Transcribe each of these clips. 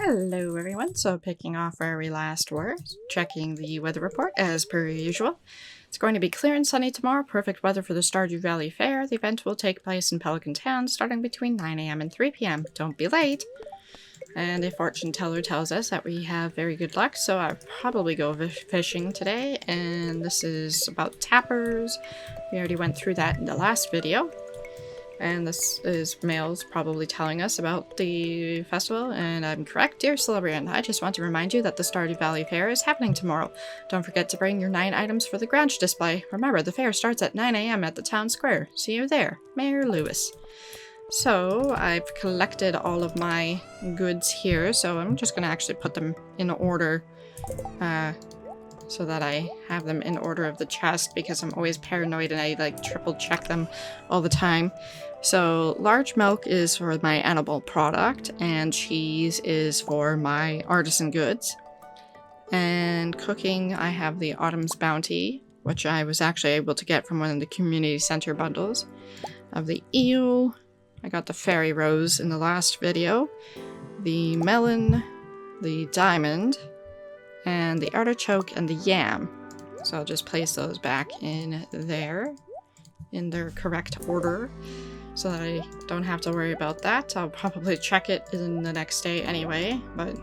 Hello everyone, so picking off where we last were, checking the weather report as per usual. It's going to be clear and sunny tomorrow, perfect weather for the Stardew Valley Fair. The event will take place in Pelican Town starting between 9 AM and 3 PM. Don't be late! And a fortune teller tells us that we have very good luck, so I'll probably go fishing today. And this is about tappers. We already went through that in the last video. And this is Mail's probably telling us about the festival, and I'm correct, dear Celebrian. I just want to remind you that the Stardew Valley Fair is happening tomorrow. Don't forget to bring your 9 items for the ground display. Remember, the fair starts at 9 AM at the town square. See you there, Mayor Lewis. So, I've collected all of my goods here, so I'm just going to actually put them in order, so that I have them in order of the chest, because I'm always paranoid and I like triple check them all the time. So large milk is for my animal product, and cheese is for my artisan goods. And cooking, I have the Autumn's Bounty, which I was actually able to get from one of the community center bundles. Of the eel, I got the fairy rose in the last video, the melon, the diamond, and the artichoke and the yam. So I'll just place those back in there in their correct order so that I don't have to worry about that. I'll probably check it in the next day anyway, but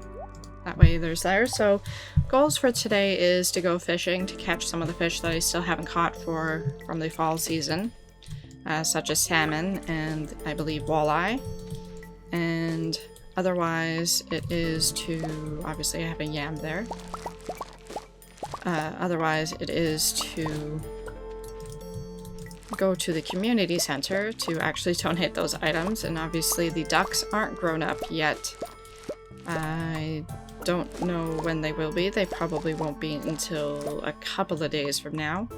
that way there's there. So goals for today is to go fishing to catch some of the fish that I still haven't caught from the fall season, such as salmon and I believe walleye. And otherwise, it is to, obviously I have a yam there. Otherwise, it is to go to the community center to actually donate those items, and obviously the ducks aren't grown up yet. I don't know when they will be. They probably won't be until a couple of days from now.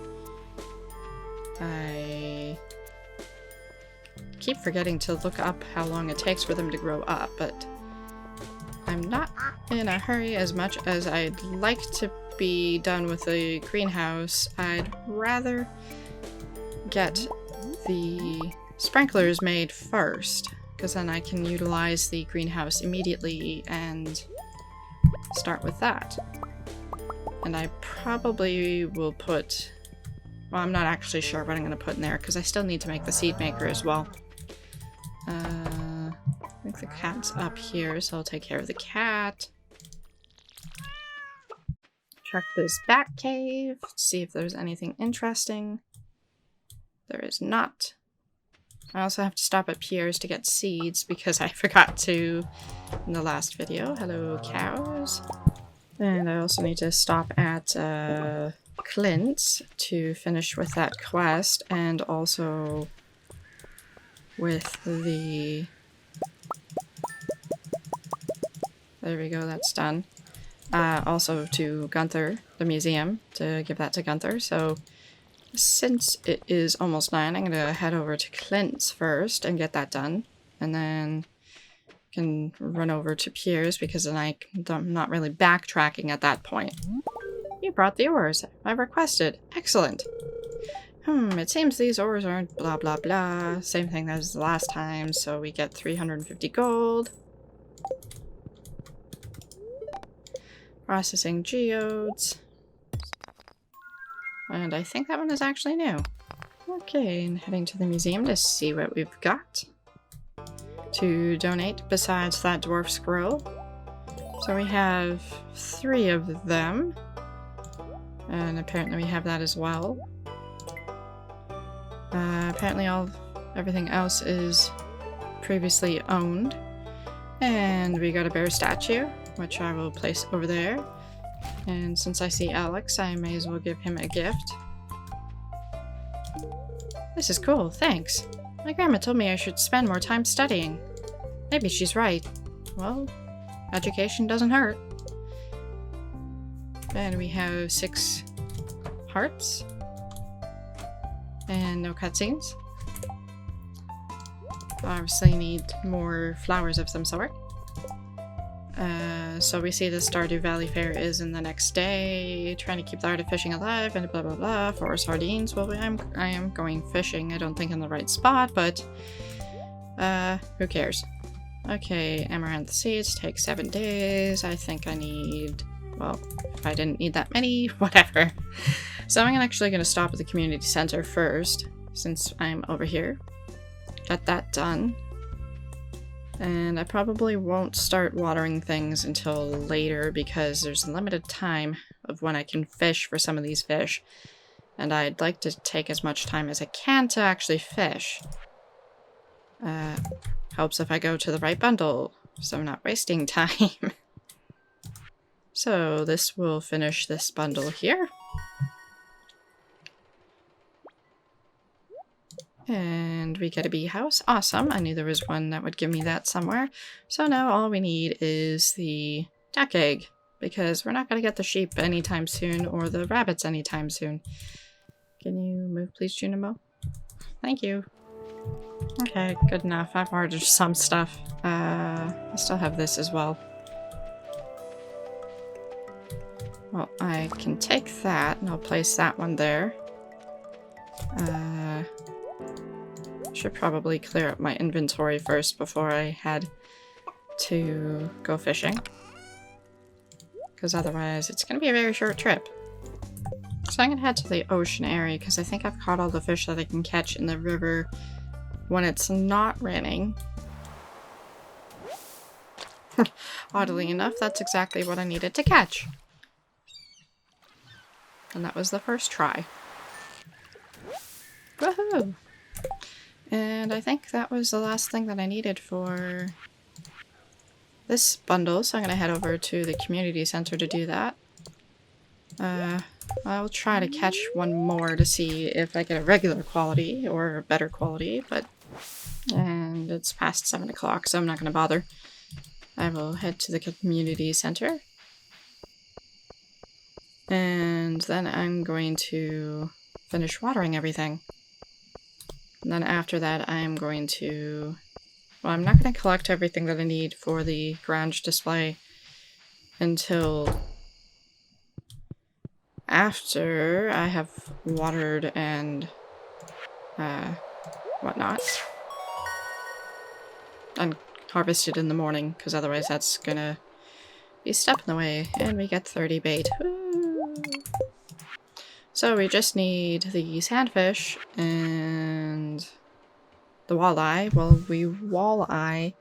I keep forgetting to look up how long it takes for them to grow up, but I'm not in a hurry as much as I'd like to be done with the greenhouse. I'd rather get the sprinklers made first, because then I can utilize the greenhouse immediately and start with that. And I probably will put, well, I'm not actually sure what I'm going to put in there, because I still need to make the seed maker as well. I think the cat's up here, so I'll take care of the cat. Check this bat cave, see if there's anything interesting. There is not. I also have to stop at Pierre's to get seeds because I forgot to in the last video. Hello, cows. And I also need to stop at Clint's to finish with that quest, and also with the... There we go, that's done. Also to Gunther, the museum, to give that to Gunther. So since it is almost 9, I'm going to head over to Clint's first and get that done. And then can run over to Pierre's, because then I'm not really backtracking at that point. You brought the ores. I requested. Excellent. It seems these ores aren't blah blah blah. Same thing as the last time, so we get 350 gold. Processing geodes. And I think that one is actually new. Okay, and heading to the museum to see what we've got to donate besides that dwarf scroll. So we have 3 of them. And apparently we have that as well. Apparently everything else is previously owned. And we got a bear statue, which I will place over there. And since I see Alex, I may as well give him a gift. This is cool, thanks. My grandma told me I should spend more time studying. Maybe she's right. Well, education doesn't hurt. And we have 6 hearts. And no cutscenes. Obviously need more flowers of some sort. So we see the Stardew Valley Fair is in the next day, trying to keep the art of fishing alive, and blah blah blah, for sardines. Well, I am going fishing, I don't think in the right spot, but who cares? Okay, amaranth seeds take 7 days. I think I need... well, if I didn't need that many, whatever. So I'm actually going to stop at the community center first, since I'm over here. Get that done. And I probably won't start watering things until later because there's a limited time of when I can fish for some of these fish. And I'd like to take as much time as I can to actually fish. Helps if I go to the right bundle, so I'm not wasting time. So this will finish this bundle here. And we get a bee house. Awesome. I knew there was one that would give me that somewhere. So now all we need is the duck egg, because we're not going to get the sheep anytime soon or the rabbits anytime soon. Can you move, please, Junimo? Thank you. Okay, good enough. I've ordered some stuff. I still have this as well. Well, I can take that and I'll place that one there. Should probably clear up my inventory first before I head to go fishing. Because otherwise it's going to be a very short trip. So I'm going to head to the ocean area because I think I've caught all the fish that I can catch in the river when it's not raining. Oddly enough, that's exactly what I needed to catch. And that was the first try. Woohoo! And I think that was the last thing that I needed for this bundle, so I'm going to head over to the community center to do that. I'll try to catch one more to see if I get a regular quality or a better quality, but... and it's past 7 o'clock, so I'm not going to bother. I will head to the community center. And then I'm going to finish watering everything. And then after that, I'm going to... well, I'm not going to collect everything that I need for the garage display until after I have watered and whatnot. And harvested in the morning, because otherwise that's gonna be a step in the way. And we get 30 bait. Woo! So we just need the sandfish and the walleye. Well, walleye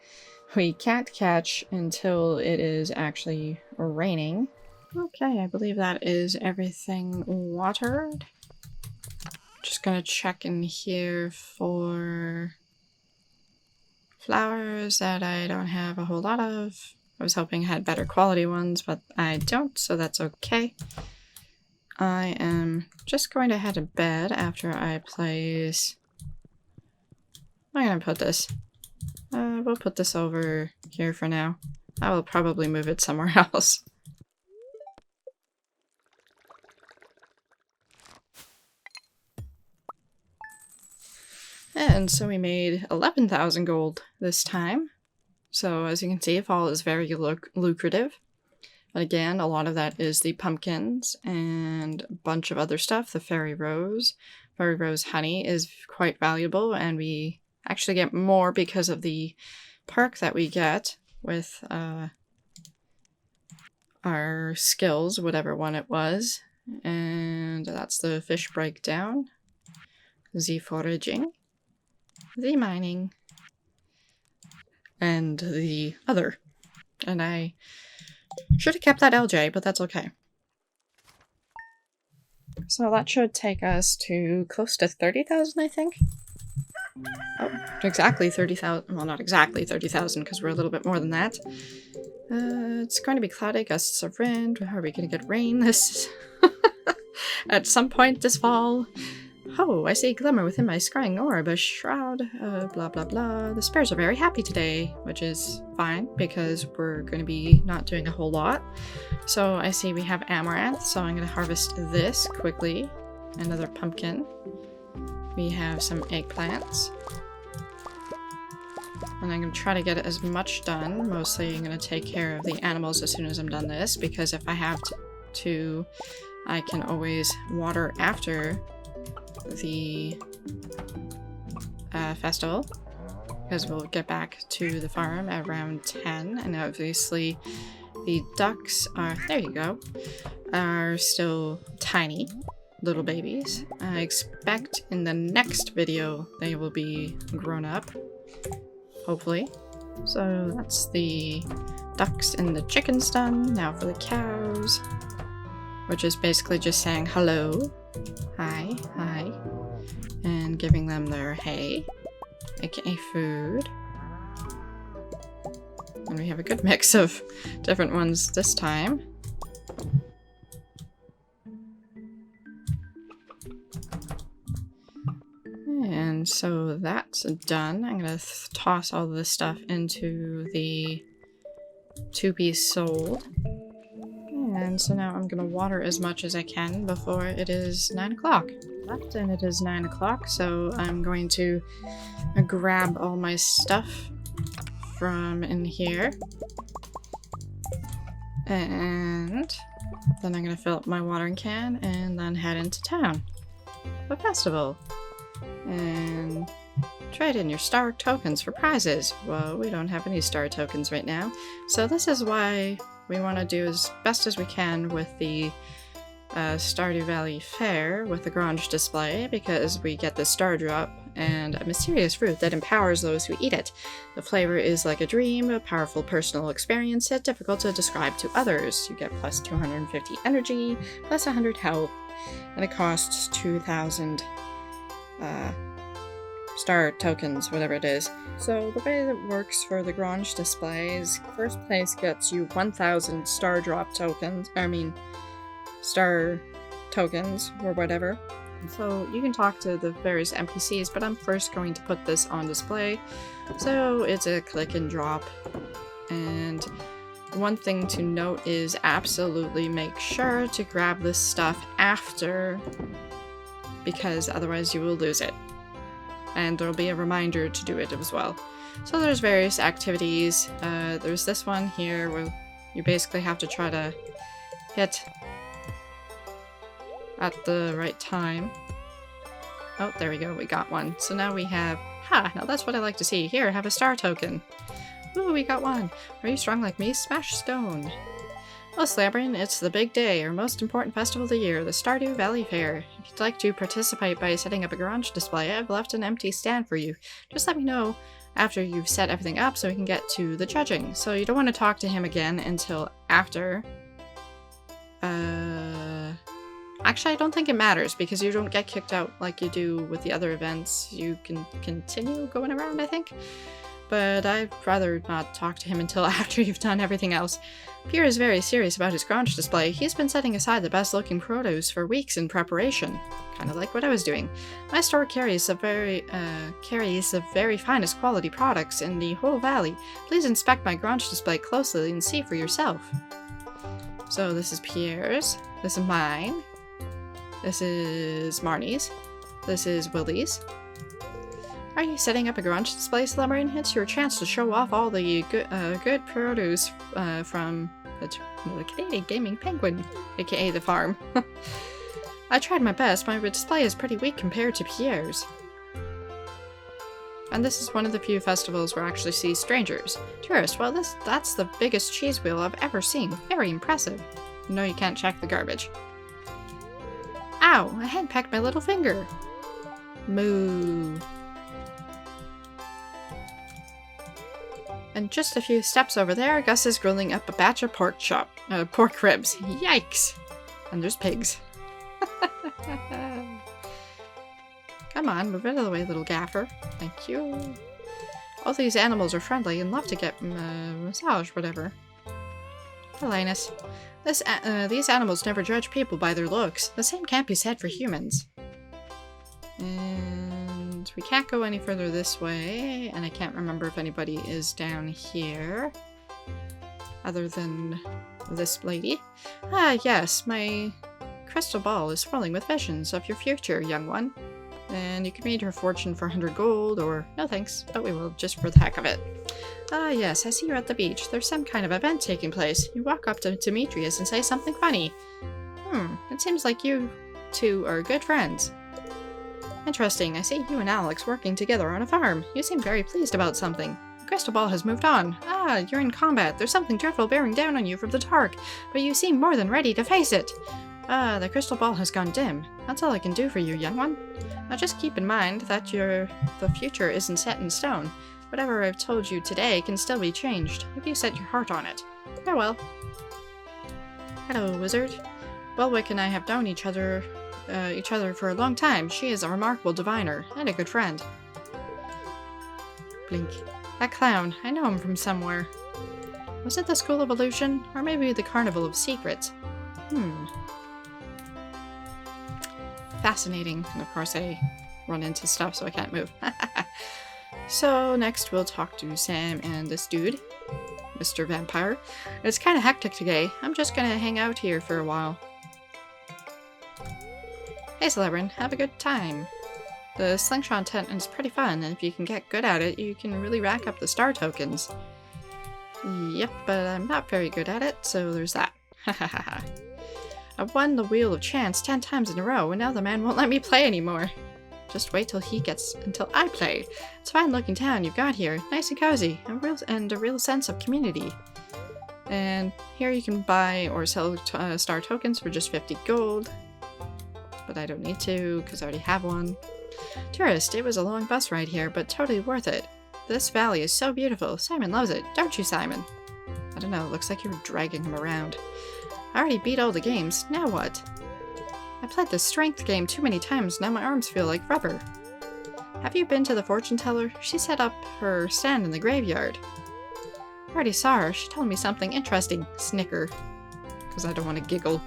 we can't catch until it is actually raining. Okay, I believe that is everything watered. Just gonna check in here for flowers that I don't have a whole lot of. I was hoping I had better quality ones, but I don't, so that's okay. I am just going to head to bed after I place... I'm gonna put this. We'll put this over here for now. I will probably move it somewhere else. And so we made 11,000 gold this time. So as you can see, fall is very lucrative. But again, a lot of that is the pumpkins and a bunch of other stuff. The fairy rose. Fairy rose honey is quite valuable, and we actually get more because of the perk that we get with our skills, whatever one it was. And that's the fish breakdown, the foraging, the mining, and the other. And I should have kept that LJ, but that's okay. So that should take us to close to 30,000, I think. Oh, exactly 30,000. Well, not exactly 30,000, because we're a little bit more than that. It's going to be cloudy, gusts of wind. Are we going to get rain this... at some point this fall? Oh, I see a glimmer within my scrying orb, a shroud, blah blah blah. The spares are very happy today, which is fine, because we're going to be not doing a whole lot. So I see we have amaranth, so I'm going to harvest this quickly. Another pumpkin. We have some eggplants. And I'm going to try to get as much done. Mostly I'm going to take care of the animals as soon as I'm done this, because if I have to, I can always water after the festival. because we'll get back to the farm at around 10, and obviously the ducks are, there you go, are still tiny little babies. I expect in the next video they will be grown up, hopefully. So that's the ducks and the chickens done. Now for the cows, which is basically just saying hello, hi, hi, and giving them their hay, aka food. And we have a good mix of different ones this time. And so that's done. I'm gonna toss all this stuff into the to-be sold. And so now I'm gonna water as much as I can before it is 9 o'clock. Left, and it is 9 o'clock, so I'm going to grab all my stuff from in here. And then I'm gonna fill up my watering can and then head into town. The festival. And trade in your star tokens for prizes. Well, we don't have any star tokens right now. So this is why we want to do as best as we can with the Stardew Valley Fair with the garage display, because we get the star drop and a mysterious fruit that empowers those who eat it. The flavor is like a dream, a powerful personal experience yet difficult to describe to others. You get plus 250 energy, plus 100 health, and it costs 2,000 star tokens, whatever it is. So the way that works for the garage display is first place gets you 1,000 star drop tokens, star tokens or whatever. So you can talk to the various NPCs, but I'm first going to put this on display. So it's a click and drop. And one thing to note is absolutely make sure to grab this stuff after, because otherwise you will lose it. And there'll be a reminder to do it as well. So there's various activities. There's this one here where you basically have to try to hit at the right time. Oh, there we go, we got one. So now we have, now that's what I like to see. Here, have a star token. Ooh, we got one. Are you strong like me? Smash stone. Well, Slabbering, it's the big day, our most important festival of the year, the Stardew Valley Fair. If you'd like to participate by setting up a garage display, I've left an empty stand for you. Just let me know after you've set everything up so we can get to the judging. So you don't want to talk to him again until after. Actually, I don't think it matters because you don't get kicked out like you do with the other events. You can continue going around, I think. But I'd rather not talk to him until after you've done everything else. Pierre is very serious about his garage display. He's been setting aside the best looking produce for weeks in preparation. Kind of like what I was doing. My store carries the very finest quality products in the whole valley. Please inspect my garage display closely and see for yourself. So this is Pierre's. This is mine. This is Marnie's. This is Willie's. Are you setting up a garage display, Slumbering? It's your chance to show off all the good produce from the Canadian Gaming Penguin, aka the farm. I tried my best. My display is pretty weak compared to Pierre's. And this is one of the few festivals where I actually see strangers. Tourists, well that's the biggest cheese wheel I've ever seen. Very impressive. No, you can't check the garbage. Ow! I henpecked my little finger. Moo. And just a few steps over there, Gus is grilling up a batch of pork ribs. Yikes! And there's pigs. Come on, move out of the way, little gaffer. Thank you. All these animals are friendly and love to get massage, whatever. Linus. These animals never judge people by their looks. The same can't be said for humans. And we can't go any further this way, and I can't remember if anybody is down here other than this lady. Ah, yes, my crystal ball is swirling with visions of your future, young one. And you can read her fortune for 100 gold, or no thanks, but we will just for the heck of it. Ah, yes, I see you're at the beach. There's some kind of event taking place. You walk up to Demetrius and say something funny. It seems like you two are good friends. Interesting. I see you and Alex working together on a farm. You seem very pleased about something. The crystal ball has moved on. Ah, you're in combat. There's something dreadful bearing down on you from the dark, but you seem more than ready to face it. Ah, the crystal ball has gone dim. That's all I can do for you, young one. Now just keep in mind that the future isn't set in stone. Whatever I've told you today can still be changed, if you set your heart on it. Farewell. Hello, wizard. Welwick and I have known each other for a long time. She is a remarkable diviner and a good friend. Blink. That clown. I know him from somewhere. Was it the School of Illusion? Or maybe the Carnival of Secrets? Fascinating. And of course I run into stuff so I can't move. So next we'll talk to Sam and this dude, Mr. Vampire. It's kind of hectic today. I'm just gonna hang out here for a while. Hey Celebrin, have a good time. The slingshot tent is pretty fun, and if you can get good at it, you can really rack up the star tokens. Yep, but I'm not very good at it, so there's that. Hahaha. I've won the Wheel of Chance 10 times in a row, and now the man won't let me play anymore. Just wait until I play. It's a fine looking town you've got here. Nice and cozy, and a real sense of community. And here you can buy or sell star tokens for just 50 gold. But I don't need to, because I already have one. Tourist, it was a long bus ride here, but totally worth it. This valley is so beautiful. Simon loves it, don't you, Simon? I don't know, looks like you're dragging him around. I already beat all the games, now what? I played the strength game too many times, now my arms feel like rubber. Have you been to the fortune teller? She set up her stand in the graveyard. I already saw her, she told me something interesting. Snicker. Because I don't want to giggle.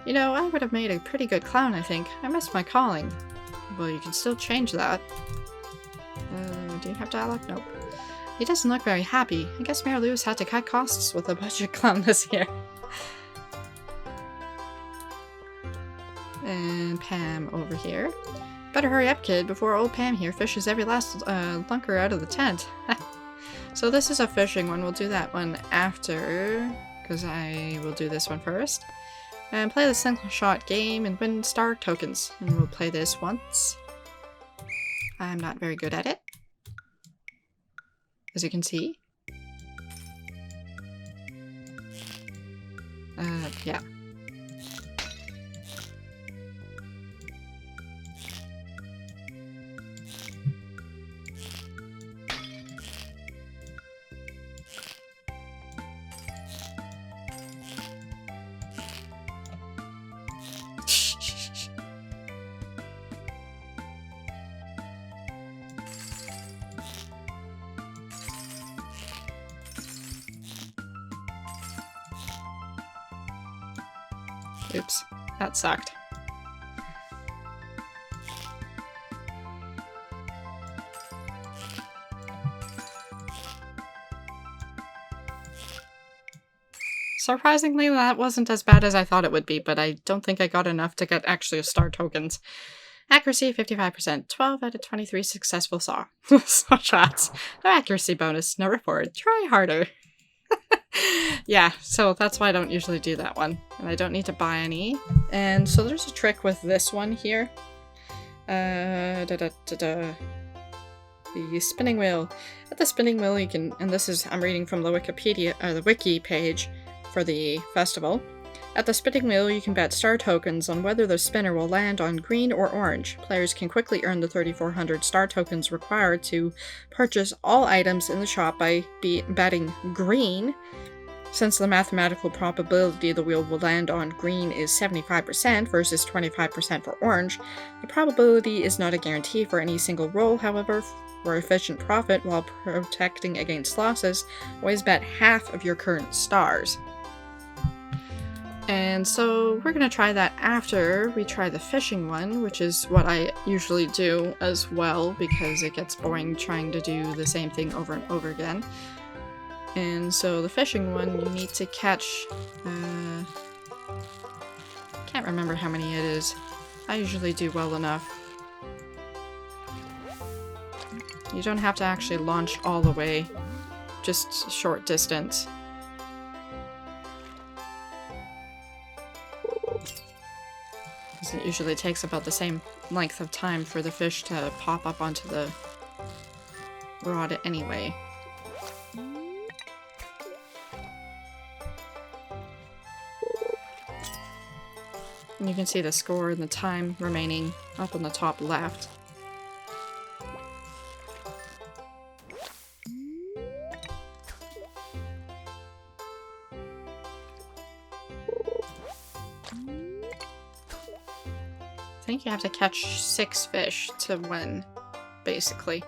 You know, I would have made a pretty good clown, I think. I missed my calling. Well, you can still change that. Do you have dialogue? Nope. He doesn't look very happy. I guess Mayor Lewis had to cut costs with a budget clown this year. And Pam over here. Better hurry up, kid, before old Pam here fishes every last lunker out of the tent. So this is a fishing one. We'll do that one after, because I will do this one first. And play the slingshot game and win star tokens. And we'll play this once. I'm not very good at it, as you can see. Yeah. Oops, that sucked. Surprisingly, that wasn't as bad as I thought it would be, but I don't think I got enough to get actual star tokens. Accuracy 55%, 12 out of 23 successful saw shots. No accuracy bonus, no reward. Try harder. Yeah, so that's why I don't usually do that one. And I don't need to buy any. And so there's a trick with this one here. The spinning wheel. At the spinning wheel you can, and this is, I'm reading from the Wikipedia, the wiki page for the festival. At the spinning wheel you can bet star tokens on whether the spinner will land on green or orange. Players can quickly earn the 3,400 star tokens required to purchase all items in the shop by betting green. Since the mathematical probability the wheel will land on green is 75% versus 25% for orange, the probability is not a guarantee for any single roll. However, for efficient profit while protecting against losses, always bet half of your current stars. And so we're going to try that after we try the fishing one, which is what I usually do as well because it gets boring trying to do the same thing over and over again. And so the fishing one, you need to catch, can't remember how many it is. I usually do well enough. You don't have to actually launch all the way, just short distance. Because it usually takes about the same length of time for the fish to pop up onto the rod anyway. And you can see the score and the time remaining up on the top left. I think you have to catch 6 fish to win, basically.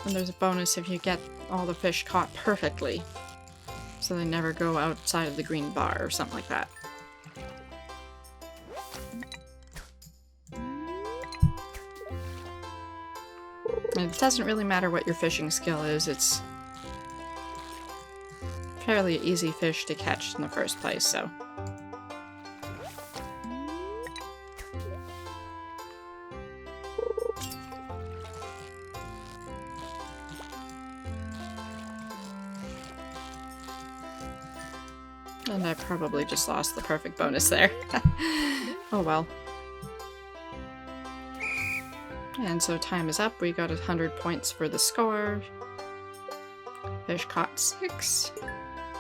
And there's a bonus if you get all the fish caught perfectly. So they never go outside of the green bar or something like that. And it doesn't really matter what your fishing skill is, it's fairly easy fish to catch in the first place, so. And I probably just lost the perfect bonus there. Oh well. And so time is up. We got 100 points for the score. Fish caught 6.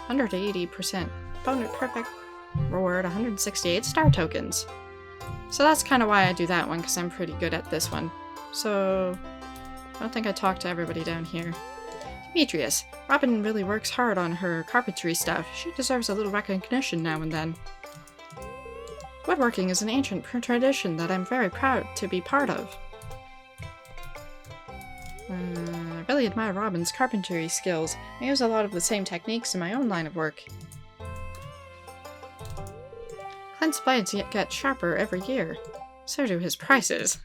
180%. Bonus perfect. Reward 168 star tokens. So that's kind of why I do that one, because I'm pretty good at this one. So I don't think I talked to everybody down here. Demetrius, Robin really works hard on her carpentry stuff. She deserves a little recognition now and then. Woodworking is an ancient tradition that I'm very proud to be part of. I really admire Robin's carpentry skills. I use a lot of the same techniques in my own line of work. Clint's blades get sharper every year. So do his prices.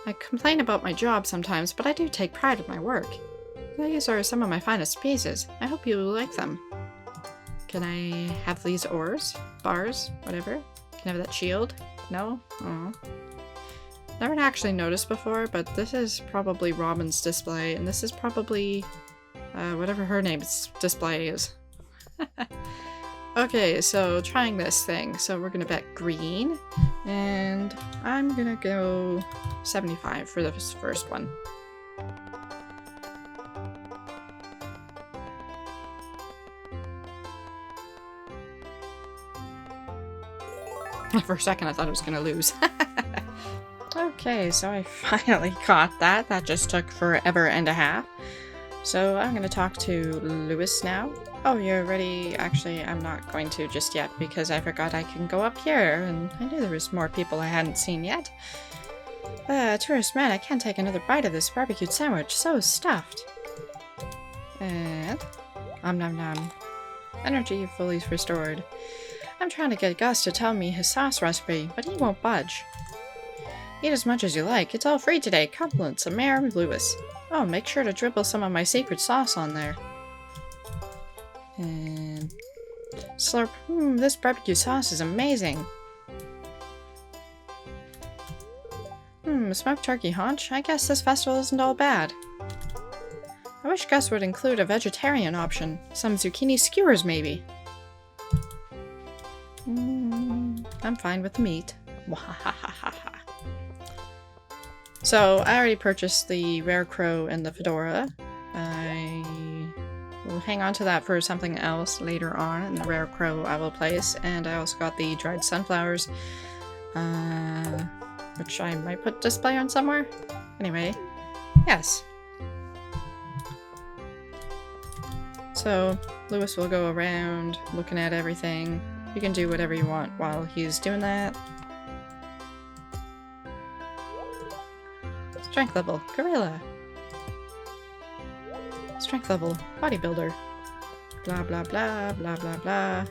I complain about my job sometimes, but I do take pride in my work. These are some of my finest pieces. I hope you like them. Can I have these oars? Bars? Whatever? Can I have that shield? No? Aw. Never actually noticed before, but this is probably Robin's display, and this is probably whatever her name's display is. Okay, so trying this thing. So we're gonna bet green, and I'm gonna go 75 for this first one. For a second I thought I was gonna lose. Okay, so I finally caught that. That just took forever and a half. So I'm gonna talk to Lewis now. Oh, you're ready? Actually, I'm not going to just yet because I forgot I can go up here, and I knew there was more people I hadn't seen yet. Tourist man, I can't take another bite of this barbecued sandwich. So stuffed. And nom nom. Energy fully restored. I'm trying to get Gus to tell me his sauce recipe, but he won't budge. Eat as much as you like. It's all free today. Compliments of Mayor Lewis. Oh, make sure to dribble some of my secret sauce on there. And slurp. This barbecue sauce is amazing. Smoked turkey haunch. I guess this festival isn't all bad. I wish Gus would include a vegetarian option. Some zucchini skewers, maybe. I'm fine with the meat. So, I already purchased the Rare Crow and the Fedora. I will hang on to that for something else later on, and the Rare Crow I will place. And I also got the dried sunflowers, which I might put display on somewhere. Anyway, yes. So, Lewis will go around looking at everything. You can do whatever you want while he's doing that. Strength level, gorilla. Strength level, bodybuilder. Blah blah blah, blah blah blah.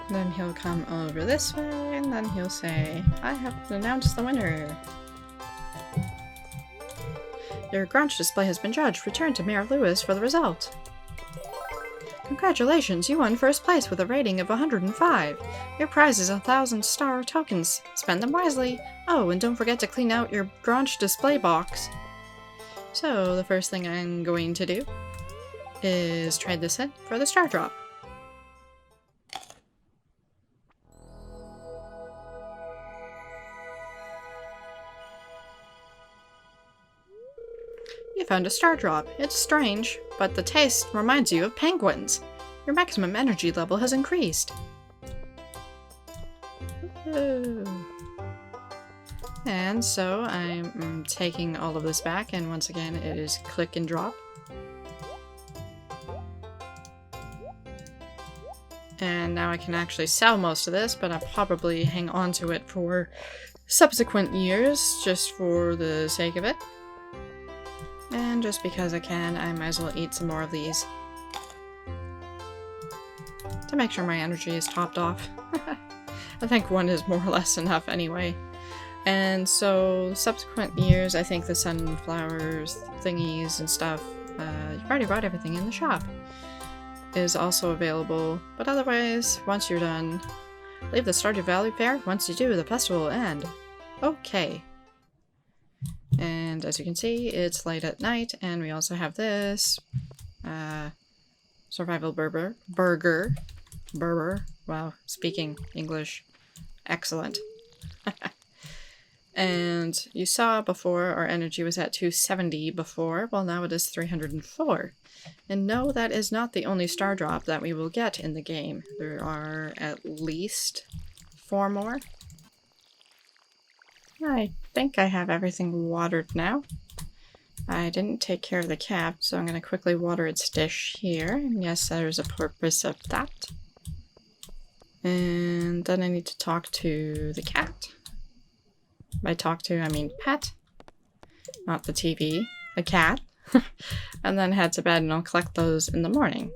Then he'll come over this way, and then he'll say, I have announced the winner. Your grunge display has been judged. Return to Mayor Lewis for the result. Congratulations, you won first place with a rating of 105. Your prize is 1,000 star tokens. Spend them wisely. Oh, and don't forget to clean out your garage display box. So, the first thing I'm going to do is trade this in for the star drop. You found a star drop. It's strange, but the taste reminds you of penguins. Your maximum energy level has increased. Ooh. And so I'm taking all of this back, and once again it is click and drop. And now I can actually sell most of this, but I'll probably hang on to it for subsequent years, just for the sake of it. And just because I can, I might as well eat some more of these. To make sure my energy is topped off. I think one is more or less enough anyway. And so, subsequent years, I think the sunflowers, thingies, and stuff, you've already bought everything in the shop, is also available. But otherwise, once you're done, leave the Stardew Valley Fair. Once you do, the festival will end. Okay. And as you can see, it's late at night, and we also have this survival burger. Wow, speaking English. Excellent. And you saw before our energy was at 270 before, well now it is 304. And no, that is not the only star drop that we will get in the game. There are at least 4 more. I think I have everything watered now. I didn't take care of the cat, so I'm going to quickly water its dish here. And yes, there's a purpose of that. And then I need to talk to the cat. By talk to, I mean pet. Not the TV. The cat. And then head to bed, and I'll collect those in the morning.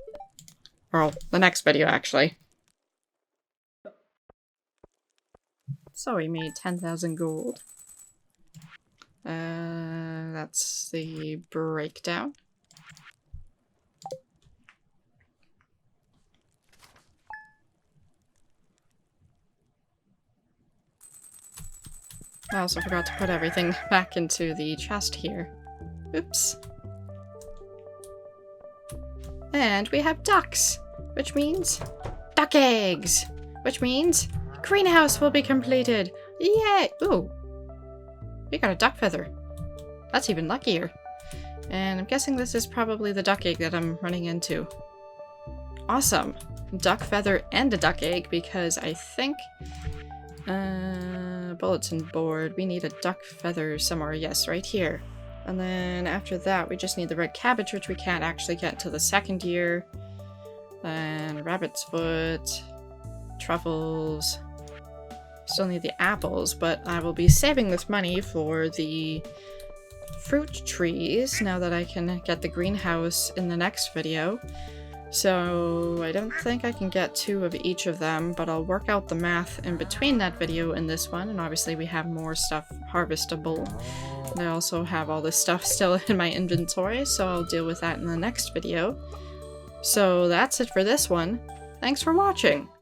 Or the next video, actually. So we made 10,000 gold. That's the breakdown. I also forgot to put everything back into the chest here. Oops. And we have ducks, which means duck eggs, which means greenhouse will be completed. Yay! Ooh. We got a duck feather. That's even luckier. And I'm guessing this is probably the duck egg that I'm running into. Awesome. Duck feather and a duck egg, because I think bulletin board. We need a duck feather somewhere. Yes, right here. And then after that, we just need the red cabbage, which we can't actually get until the 2nd year. Then rabbit's foot, truffles. Still need the apples, but I will be saving this money for the fruit trees now that I can get the greenhouse in the next video. So I don't think I can get 2 of each of them, but I'll work out the math in between that video and this one, and obviously we have more stuff harvestable. And I also have all this stuff still in my inventory, so I'll deal with that in the next video. So that's it for this one. Thanks for watching!